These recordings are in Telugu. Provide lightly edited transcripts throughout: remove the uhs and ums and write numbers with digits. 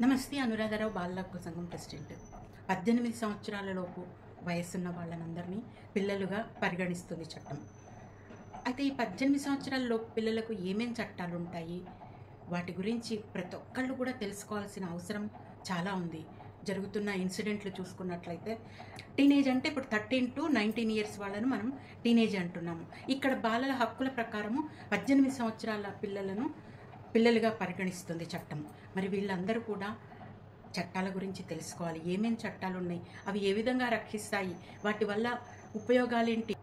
నమస్తే. అనురాధారావు బాల హక్కుల సంఘం ప్రెసిడెంట్. 18 సంవత్సరాలలోపు వయసున్న వాళ్ళనందరినీ పిల్లలుగా పరిగణిస్తుంది చట్టం. అయితే ఈ 18 సంవత్సరాలలోపు పిల్లలకు ఏమేం చట్టాలు ఉంటాయి, వాటి గురించి ప్రతి ఒక్కళ్ళు కూడా తెలుసుకోవాల్సిన అవసరం చాలా ఉంది. జరుగుతున్న ఇన్సిడెంట్లు చూసుకున్నట్లయితే టీనేజ్ అంటే ఇప్పుడు 13 to 19 ఇయర్స్ వాళ్ళను మనం టీనేజ్ అంటున్నాము. ఇక్కడ బాలల హక్కుల ప్రకారము 18 సంవత్సరాల పిల్లలను పిల్లలుగా పరిగణిస్తుంది చట్టం. మరి వీళ్ళందరూ కూడా చట్టాల గురించి తెలుసుకోవాలి. ఏమేం చట్టాలు ఉన్నాయి, అవి ఏ విధంగా రక్షిస్తాయి, వాటి వల్ల ఉపయోగాలేంటి.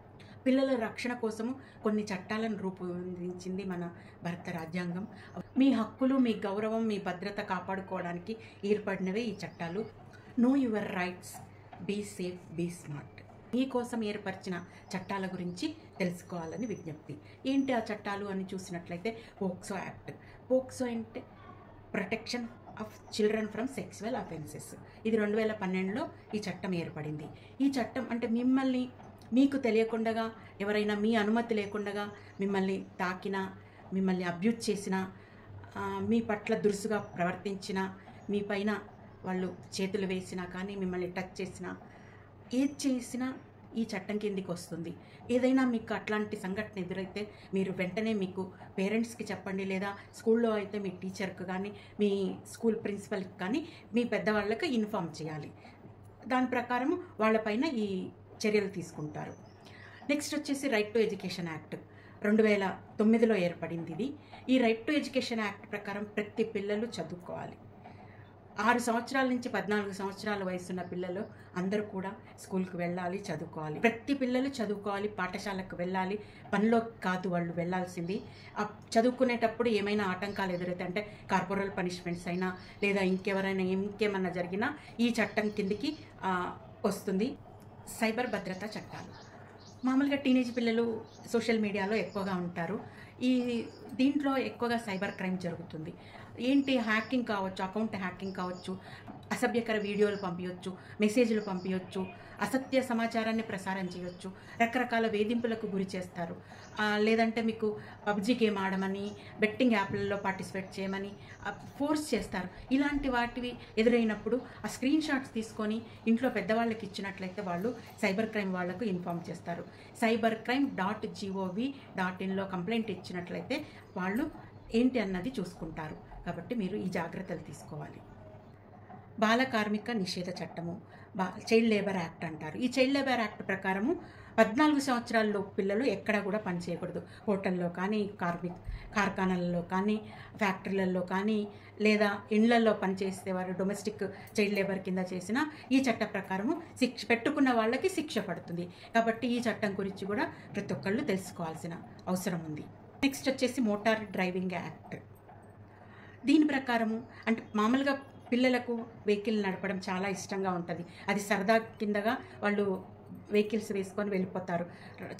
పిల్లల రక్షణ కోసము కొన్ని చట్టాలను రూపొందించింది మన భారత రాజ్యాంగం. మీ హక్కులు, మీ గౌరవం, మీ భద్రత కాపాడుకోవడానికి ఏర్పడినవే ఈ చట్టాలు. Know your rights, be safe, be smart. మీకోసం ఏర్పరిచిన చట్టాల గురించి తెలుసుకోవాలని విజ్ఞప్తి. ఏంటి ఆ చట్టాలు అని చూసినట్లయితే పోక్సో యాక్ట్. పోక్సో అంటే protection of children from sexual offences. ఇది 2012లో ఈ చట్టం ఏర్పడింది. ఈ చట్టం అంటే మీకు తెలియకుండా ఎవరైనా మీ అనుమతి లేకుండా మిమ్మల్ని తాకినా, మిమ్మల్ని అబ్యూజ్ చేసినా, మీ పట్ల దురుసుగా ప్రవర్తించినా, మీ పైన వాళ్ళు చేతులు వేసినా కానీ, మిమ్మల్ని టచ్ చేసినా, ఏది చేసినా ఈ చట్టం కిందికి వస్తుంది. ఏదైనా మీకు అట్లాంటి సంఘటన ఎదురైతే మీరు వెంటనే మీకు పేరెంట్స్కి చెప్పండి, లేదా స్కూల్లో అయితే మీ టీచర్కి కానీ, మీ స్కూల్ ప్రిన్సిపల్కి కానీ, మీ పెద్దవాళ్ళకి ఇన్ఫామ్ చేయాలి. దాని ప్రకారం వాళ్ళపైన ఈ చర్యలు తీసుకుంటారు. నెక్స్ట్ వచ్చేసి రైట్ టు ఎడ్యుకేషన్ యాక్ట్. 2009లో ఏర్పడింది ఇది. ఈ రైట్ టు ఎడ్యుకేషన్ యాక్ట్ ప్రకారం ప్రతి పిల్లలు చదువుకోవాలి. 6 సంవత్సరాల నుంచి 14 సంవత్సరాల వయసున్న పిల్లలు అందరూ కూడా స్కూల్కి వెళ్ళాలి, చదువుకోవాలి. ప్రతి పిల్లలు చదువుకోవాలి, పాఠశాలకు వెళ్ళాలి. పనిలో కాదు వాళ్ళు వెళ్ళాల్సింది. చదువుకునేటప్పుడు ఏమైనా ఆటంకాలు ఎదురైతే, అంటే కార్పొరల్ పనిష్మెంట్స్ అయినా, లేదా ఇంకేమన్నా జరిగినా ఈ చట్టం కిందికి వస్తుంది. సైబర్ భద్రతా చట్టాలు. మామూలుగా టీనేజ్ పిల్లలు సోషల్ మీడియాలో ఎక్కువగా ఉంటారు. దీంట్లో ఎక్కువగా సైబర్ క్రైమ్ జరుగుతుంది. ఏంటి, హ్యాకింగ్ కావచ్చు, అకౌంట్ హ్యాకింగ్ కావచ్చు, అసభ్యకర వీడియోలు పంపించవచ్చు, మెసేజ్లు పంపించవచ్చు, అసత్య సమాచారాన్ని ప్రసారం చేయవచ్చు, రకరకాల వేధింపులకు గురి చేస్తారు. లేదంటే మీకు పబ్జీ గేమ్ ఆడమని, బెట్టింగ్ యాప్లలో పార్టిసిపేట్ చేయమని ఫోర్స్ చేస్తారు. ఇలాంటి వాటివి ఎదురైనప్పుడు ఆ స్క్రీన్ షాట్స్ తీసుకొని ఇంట్లో పెద్దవాళ్ళకి ఇచ్చినట్లయితే వాళ్ళు సైబర్ క్రైమ్ వాళ్లకు ఇన్ఫామ్ చేస్తారు. cybercrime.gov.inలో కంప్లైంట్ ఇచ్చినట్లయితే వాళ్ళు ఏంటి అన్నది చూసుకుంటారు. కాబట్టి మీరు ఈ జాగ్రత్తలు తీసుకోవాలి. బాల కార్మిక నిషేధ చట్టము, చైల్డ్ లేబర్ యాక్ట్ అంటారు. ఈ చైల్డ్ లేబర్ యాక్ట్ ప్రకారము 14 సంవత్సరాల్లో పిల్లలు ఎక్కడ కూడా పని చేయకూడదు. హోటల్లో కానీ, కార్ఖానాలలో కానీ, ఫ్యాక్టరీలలో కానీ, లేదా ఇండ్లలో పనిచేసే వారు డొమెస్టిక్ చైల్డ్ లేబర్ కింద చేసిన ఈ చట్ట ప్రకారము పెట్టుకున్న వాళ్ళకి శిక్ష పడుతుంది. కాబట్టి ఈ చట్టం గురించి కూడా ప్రతి ఒక్కళ్ళు తెలుసుకోవాల్సిన అవసరం ఉంది. నెక్స్ట్ వచ్చేసి మోటార్ డ్రైవింగ్ యాక్ట్. దీని ప్రకారము అంటే మామూలుగా పిల్లలకు వెహికల్ నడపడం చాలా ఇష్టంగా ఉంటుంది. అది సరదా కిందగా వాళ్ళు వెహికల్స్ వేసుకొని వెళ్ళిపోతారు.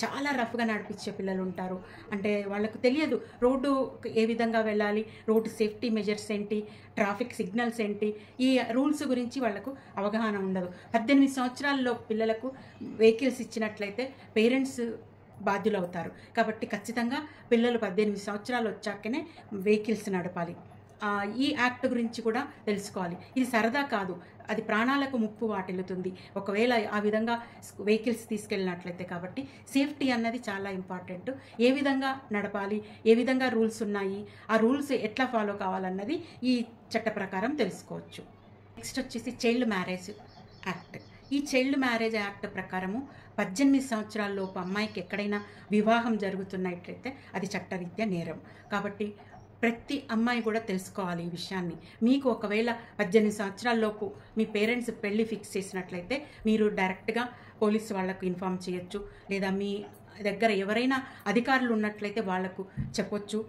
చాలా రఫ్గా నడిపించే పిల్లలు ఉంటారు. అంటే వాళ్ళకు తెలియదు రోడ్డు ఏ విధంగా వెళ్ళాలి, రోడ్డు సేఫ్టీ మెజర్స్ ఏంటి, ట్రాఫిక్ సిగ్నల్స్ ఏంటి, ఈ రూల్స్ గురించి వాళ్ళకు అవగాహన ఉండదు. 18 సంవత్సరాల్లో పిల్లలకు వెహికల్స్ ఇచ్చినట్లయితే పేరెంట్స్ బాధ్యులవుతారు. కాబట్టి ఖచ్చితంగా పిల్లలు 18 సంవత్సరాలు వచ్చాకనే వెహికల్స్ నడపాలి. ఈ యాక్ట్ గురించి కూడా తెలుసుకోవాలి. ఇది సరదా కాదు, అది ప్రాణాలకు ముప్పు వాటిల్లుతుంది ఒకవేళ ఆ విధంగా వెహికల్స్ తీసుకెళ్ళినట్లయితే. కాబట్టి సేఫ్టీ అన్నది చాలా ఇంపార్టెంట్. ఏ విధంగా నడపాలి, ఏ విధంగా రూల్స్ ఉన్నాయి, ఆ రూల్స్ ఎట్లా ఫాలో కావాలన్నది ఈ చట్ట ప్రకారం తెలుసుకోవచ్చు. నెక్స్ట్ వచ్చేసి చైల్డ్ మ్యారేజ్ యాక్ట్. ఈ చైల్డ్ మ్యారేజ్ యాక్ట్ ప్రకారము 18 సంవత్సరాల లోపు అమ్మాయికి ఎక్కడైనా వివాహం జరుగుతున్నట్లయితే అది చట్టరీత్యా నేరం. కాబట్టి ప్రతి అమ్మాయి కూడా తెలుసుకోవాలి ఈ విషయాన్ని. మీకు ఒకవేళ 18 సంవత్సరాల లోపు మీ పేరెంట్స్ పెళ్లి ఫిక్స్ చేసినట్లయితే మీరు డైరెక్ట్గా పోలీసు వాళ్లకు ఇన్ఫామ్ చేయొచ్చు, లేదా మీ దగ్గర ఎవరైనా అధికారులు ఉన్నట్లయితే వాళ్లకు చెప్పొచ్చు.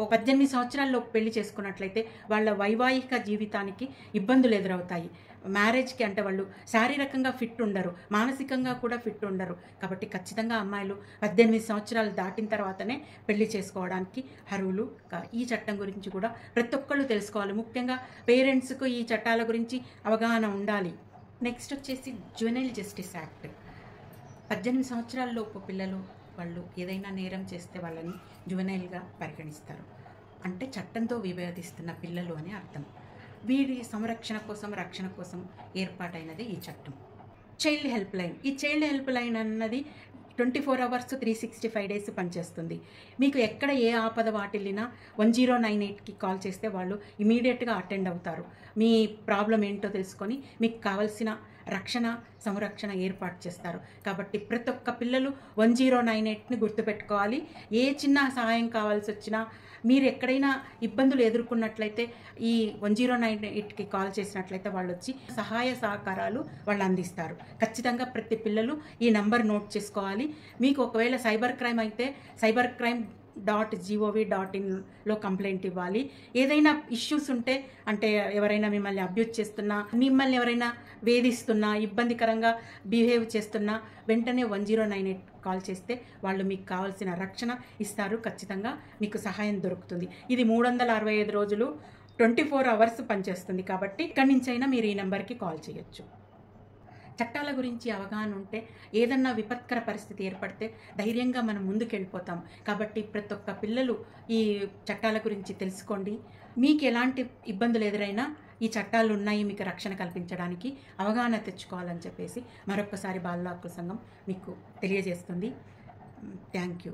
18 సంవత్సరాల్లో పెళ్లి చేసుకున్నట్లయితే వాళ్ళ వైవాహిక జీవితానికి ఇబ్బందులు ఎదురవుతాయి. మ్యారేజ్కి అంటే వాళ్ళు శారీరకంగా ఫిట్ ఉండరు, మానసికంగా కూడా ఫిట్ ఉండరు. కాబట్టి ఖచ్చితంగా అమ్మాయిలు 18 సంవత్సరాలు దాటిన తర్వాతనే పెళ్లి చేసుకోవడానికి అర్హులు. ఈ చట్టం గురించి కూడా ప్రతి ఒక్కళ్ళు తెలుసుకోవాలి. ముఖ్యంగా పేరెంట్స్కు ఈ చట్టాల గురించి అవగాహన ఉండాలి. నెక్స్ట్ వచ్చేసి జువెనైల్ జస్టిస్ యాక్ట్. 18 సంవత్సరాల్లోపు పిల్లలు వాళ్ళు ఏదైనా నేరం చేస్తే వాళ్ళని జువెనైల్గా పరిగణిస్తారు. అంటే చట్టంతో విభేదిస్తున్న పిల్లలు అని అర్థం. వీరి సంరక్షణ కోసం, రక్షణ కోసం ఏర్పాటైనది ఈ చట్టం. Child help line. ఈ చైల్డ్ హెల్ప్ లైన్ అన్నది 24 అవర్స్ 365 డేస్ పనిచేస్తుంది. మీకు ఎక్కడ ఏ ఆపద వాటిల్లినా 1098కి కాల్ చేస్తే వాళ్ళు ఇమీడియట్గా అటెండ్ అవుతారు. మీ ప్రాబ్లం ఏంటో తెలుసుకొని మీకు కావాల్సిన రక్షణ, సంరక్షణ ఏర్పాటు చేస్తారు. కాబట్టి ప్రతి ఒక్క పిల్లలు 1098ని గుర్తుపెట్టుకోవాలి. ఏ చిన్న సహాయం కావాల్సి వచ్చినా, మీరు ఎక్కడైనా ఇబ్బందులు ఎదుర్కొన్నట్లయితే ఈ 1098కి కాల్ చేసినట్లయితే వాళ్ళు వచ్చి సహాయ సహకారాలు వాళ్ళు అందిస్తారు. ఖచ్చితంగా ప్రతి పిల్లలు ఈ నంబర్ నోట్ చేసుకోవాలి. మీకు ఒకవేళ సైబర్ క్రైమ్ అయితే cybercrime.gov.inలో కంప్లైంట్ ఇవ్వాలి. ఏదైనా ఇష్యూస్ ఉంటే, అంటే ఎవరైనా మిమ్మల్ని అబ్యూజ్ చేస్తున్నా, మిమ్మల్ని ఎవరైనా వేధిస్తున్నా, ఇబ్బందికరంగా బిహేవ్ చేస్తున్నా వెంటనే 1098 కాల్ చేస్తే వాళ్ళు మీకు కావాల్సిన రక్షణ ఇస్తారు. ఖచ్చితంగా మీకు సహాయం దొరుకుతుంది. ఇది 365 రోజులు 24 అవర్స్ పనిచేస్తుంది. కాబట్టి ఇక్కడి నుంచైనా మీరు ఈ నెంబర్కి కాల్ చేయొచ్చు. చట్టాల గురించి అవగాహన ఉంటే ఏదన్నా విపత్కర పరిస్థితి ఏర్పడితే ధైర్యంగా మనం ముందుకెళ్ళిపోతాం. కాబట్టి ప్రతి ఒక్క పిల్లలు ఈ చట్టాల గురించి తెలుసుకోండి. మీకు ఎలాంటి ఇబ్బందులు ఎదురైనా ఈ చట్టాలు ఉన్నాయి మీకు రక్షణ కల్పించడానికి. అవగాహన తెచ్చుకోవాలని చెప్పేసి మరొకసారి బాలల హక్కుల సంఘం మీకు తెలియజేస్తుంది. Thank you.